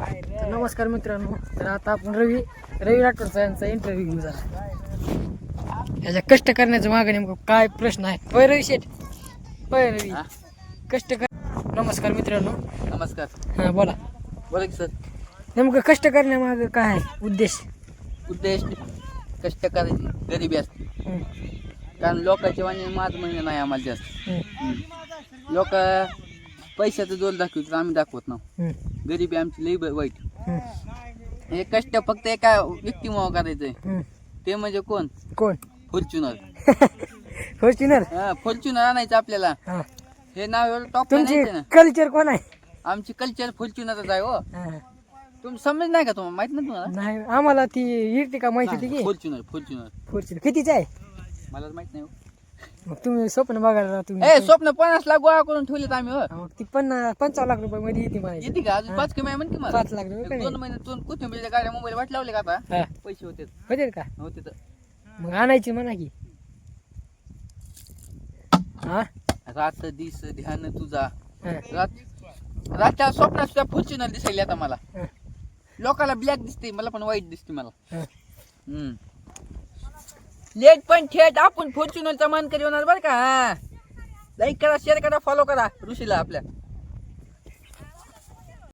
नमस्कार मित्रांनो. तर आता आपण रवी राठोड यांचा इंटरव्ह्यू घेऊ जरा. ह्याच्या कष्ट करण्याचं मागं नेमकं काय प्रश्न आहे? पै रवी शेठ, पै रवी कष्ट कर. नमस्कार मित्रांनो. नमस्कार. हां बोला बोला की सर. नेमकं कष्ट करण्यामागं काय आहे उद्देश? उद्देश कष्ट करायची गरिबी असते. कारण लोकांची वाणी माझ महिने नाही आम्हाला जास्त. लोक पैशाचं जोर दाखवतात, आम्ही दाखवत ना. गरिबी आमची लई वाईट. हे कष्ट फक्त एका व्यक्तीमुळे करायचंय. ते म्हणजे कोण? कोण? फॉर्च्युनर. फॉर्च्युनर. फॉर्च्युनर आणायचं आपल्याला. हे नाव टॉप तुमची ना. कल्चर कोण आहे? आमची कल्चर फॉर्च्युनरच आहे. हो तुम्ही समज नाही का? तुम्हाला माहित नाही? तुम्हाला नाही आम्हाला ती इर्टिका माहिती होती की. फॉर्च्युनर फॉर्च्युनर फॉर्च्युनर कितीची आहे? मला माहित नाही. मग तुम्ही स्वप्न बघायला तुम्ही. ए स्वप्न 50 लाख गोळा करून ठेवलेत आम्ही. हो मग ती 55 लाख रुपये मध्ये येते म्हणायची. येते का? अजून 5 कमी आहे म्हण की मला. 5 लाख रुपये 2 महिन्यातून कोथिंबीरच्या गाड्या मोबाईल वाट लावले का आता? हा. पैसे होते होते का? होते तर. मग आणायची म्हणा की. हा रात दिस ध्यान तुझा. हा. रातच्या स्वप्नात सुद्धा फॉर्च्युनर दिसायली आता मला. हा. लोकाला ब्लॅक दिसते, मला पण व्हाईट दिसते मला. हा. लेट पण थेट आपण फॉर्च्युनरचा मान करी होणार बरं का. लाईक करा, शेअर करा, फॉलो करा ऋषीला आपल्या.